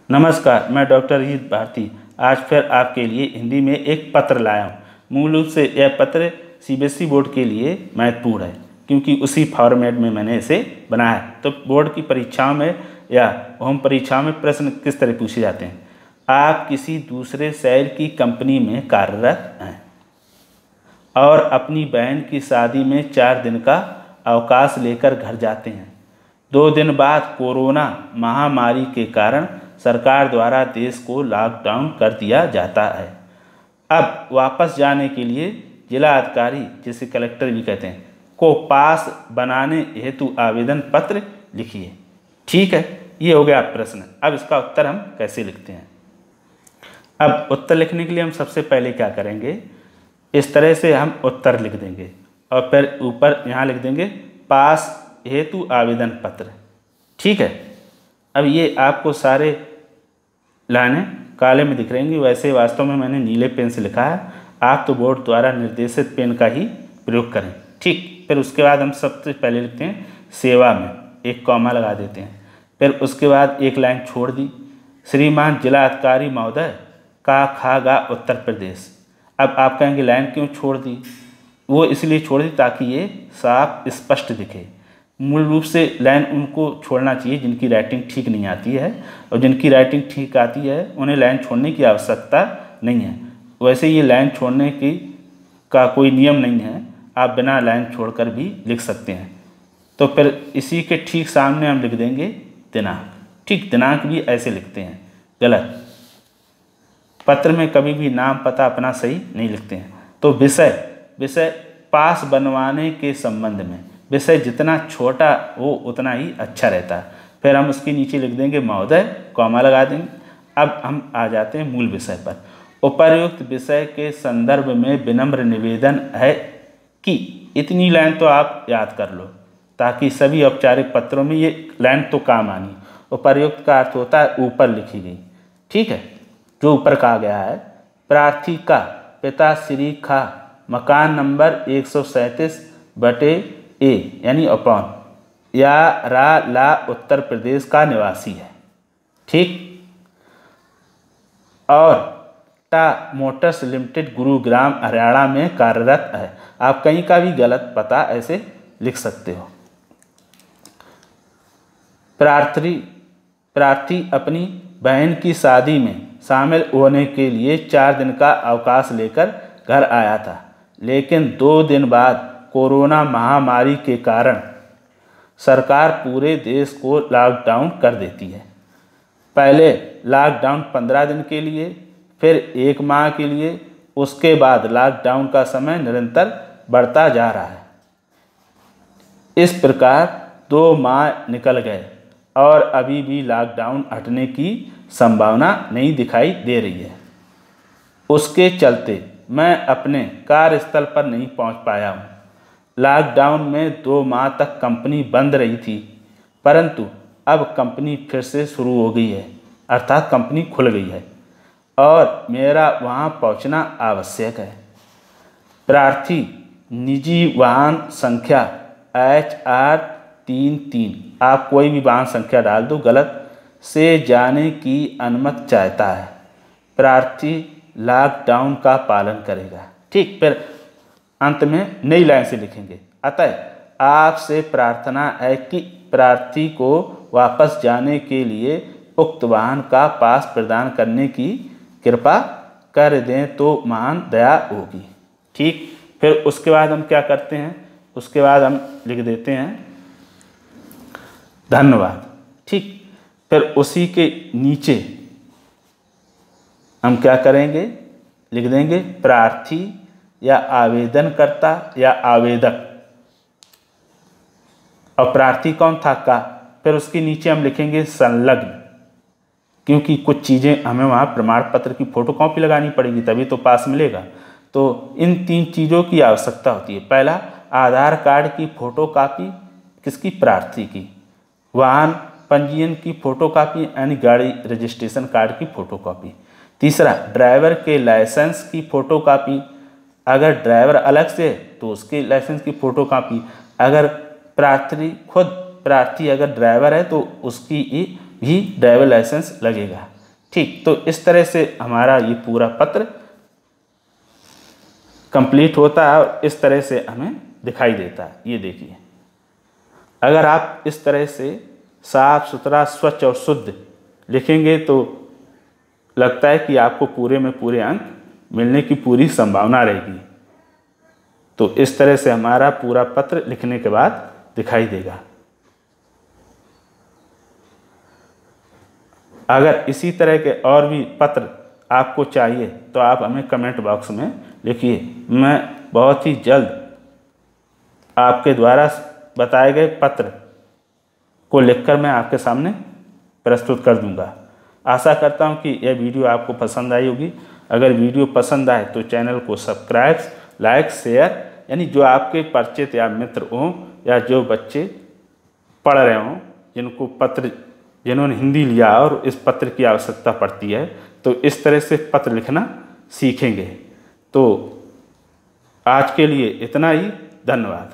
नमस्कार, मैं डॉक्टर अजीत भारती आज फिर आपके लिए हिंदी में एक पत्र लाया हूँ। मूल रूप से यह पत्र सीबीएसई बोर्ड के लिए महत्वपूर्ण है क्योंकि उसी फॉर्मेट में मैंने इसे बनाया है। तो बोर्ड की परीक्षाओं में या होम परीक्षाओं में प्रश्न किस तरह पूछे जाते हैं। आप किसी दूसरे शहर की कंपनी में कार्यरत हैं और अपनी बहन की शादी में 4 दिन का अवकाश लेकर घर जाते हैं। 2 दिन बाद कोरोना महामारी के कारण सरकार द्वारा देश को लॉकडाउन कर दिया जाता है। अब वापस जाने के लिए जिला अधिकारी, जिसे कलेक्टर भी कहते हैं, को पास बनाने हेतु आवेदन पत्र लिखिए। ठीक है, ये हो गया प्रश्न। अब इसका उत्तर हम कैसे लिखते हैं। अब उत्तर लिखने के लिए हम सबसे पहले क्या करेंगे, इस तरह से हम उत्तर लिख देंगे और फिर ऊपर यहाँ लिख देंगे पास हेतु आवेदन पत्र। ठीक है, अब ये आपको सारे लाइनें काले में दिख रहेंगी, वैसे वास्तव में मैंने नीले पेन से लिखा है। आप तो बोर्ड द्वारा निर्देशित पेन का ही प्रयोग करें। ठीक, फिर उसके बाद हम सबसे पहले लिखते हैं सेवा में, एक कॉमा लगा देते हैं। फिर उसके बाद एक लाइन छोड़ दी, श्रीमान जिला अधिकारी महोदय का खागा उत्तर प्रदेश। अब आप कहेंगे लाइन क्यों छोड़ दी, वो इसलिए छोड़ दी ताकि ये साफ स्पष्ट दिखे। मूल रूप से लाइन उनको छोड़ना चाहिए जिनकी राइटिंग ठीक नहीं आती है, और जिनकी राइटिंग ठीक आती है उन्हें लाइन छोड़ने की आवश्यकता नहीं है। वैसे ये लाइन छोड़ने का कोई नियम नहीं है, आप बिना लाइन छोड़कर भी लिख सकते हैं। तो फिर इसी के ठीक सामने हम लिख देंगे दिनांक। ठीक, दिनांक भी ऐसे लिखते हैं, गलत। पत्र में कभी भी नाम पता अपना सही नहीं लिखते हैं। तो विषय पास बनवाने के संबंध में, विषय जितना छोटा हो उतना ही अच्छा रहता है। फिर हम उसके नीचे लिख देंगे महोदय, कॉमा लगा देंगे। अब हम आ जाते हैं मूल विषय पर। उपर्युक्त विषय के संदर्भ में विनम्र निवेदन है कि, इतनी लाइन तो आप याद कर लो ताकि सभी औपचारिक पत्रों में ये लाइन तो काम आनी। उपर्युक्त का अर्थ होता है ऊपर लिखी गई। ठीक है, जो ऊपर कहा गया है, प्रार्थी का पिता श्री खा मकान नंबर 137/A यानी अपॉन या ला उत्तर प्रदेश का निवासी है। ठीक, और टा मोटर्स लिमिटेड गुरुग्राम हरियाणा में कार्यरत है। आप कहीं का भी गलत पता ऐसे लिख सकते हो। प्रार्थी अपनी बहन की शादी में शामिल होने के लिए 4 दिन का अवकाश लेकर घर आया था, लेकिन 2 दिन बाद कोरोना महामारी के कारण सरकार पूरे देश को लॉकडाउन कर देती है। पहले लॉकडाउन 15 दिन के लिए, फिर 1 माह के लिए, उसके बाद लॉकडाउन का समय निरंतर बढ़ता जा रहा है। इस प्रकार 2 माह निकल गए और अभी भी लॉकडाउन हटने की संभावना नहीं दिखाई दे रही है। उसके चलते मैं अपने कार्यस्थल पर नहीं पहुंच पाया हूं। लॉकडाउन में 2 माह तक कंपनी बंद रही थी, परंतु अब कंपनी फिर से शुरू हो गई है, अर्थात कंपनी खुल गई है और मेरा वहां पहुंचना आवश्यक है। प्रार्थी निजी वाहन संख्या HR33, आप कोई भी वाहन संख्या डाल दो, गलत, से जाने की अनुमति चाहता है। प्रार्थी लॉकडाउन का पालन करेगा। ठीक, फिर अंत में नई लाइन से लिखेंगे, अतः आपसे प्रार्थना है कि प्रार्थी को वापस जाने के लिए उक्त वाहन का पास प्रदान करने की कृपा कर दें तो महान दया होगी। ठीक, फिर उसके बाद हम क्या करते हैं, उसके बाद हम लिख देते हैं धन्यवाद। ठीक, फिर उसी के नीचे हम क्या करेंगे, लिख देंगे प्रार्थी या आवेदनकर्ता या आवेदक, और प्रार्थी कौन था का। फिर उसके नीचे हम लिखेंगे संलग्न, क्योंकि कुछ चीज़ें हमें वहाँ प्रमाण पत्र की फोटोकॉपी लगानी पड़ेगी तभी तो पास मिलेगा। तो इन 3 चीज़ों की आवश्यकता होती है। पहला, आधार कार्ड की फोटोकॉपी, किसकी, प्रार्थी की। वाहन पंजीयन की फोटोकॉपी यानी गाड़ी रजिस्ट्रेशन कार्ड की फोटोकॉपी। तीसरा, ड्राइवर के लाइसेंस की फोटोकॉपी, अगर ड्राइवर अलग से तो उसके लाइसेंस की फोटोकॉपी, अगर प्रार्थी अगर ड्राइवर है तो उसकी भी ड्राइवर लाइसेंस लगेगा। ठीक, तो इस तरह से हमारा ये पूरा पत्र कंप्लीट होता है और इस तरह से हमें दिखाई देता है। ये देखिए, अगर आप इस तरह से साफ सुथरा, स्वच्छ और शुद्ध लिखेंगे तो लगता है कि आपको पूरे में पूरे अंक मिलने की पूरी संभावना रहेगी। तो इस तरह से हमारा पूरा पत्र लिखने के बाद दिखाई देगा। अगर इसी तरह के और भी पत्र आपको चाहिए तो आप हमें कमेंट बॉक्स में लिखिए। मैं बहुत ही जल्द आपके द्वारा बताए गए पत्र को लिखकर मैं आपके सामने प्रस्तुत कर दूंगा। आशा करता हूं कि यह वीडियो आपको पसंद आई होगी। अगर वीडियो पसंद आए तो चैनल को सब्सक्राइब, लाइक, शेयर, यानी जो आपके परिचित या मित्र हों या जो बच्चे पढ़ रहे हों, जिन्होंने हिंदी लिया और इस पत्र की आवश्यकता पड़ती है, तो इस तरह से पत्र लिखना सीखेंगे। तो आज के लिए इतना ही। धन्यवाद।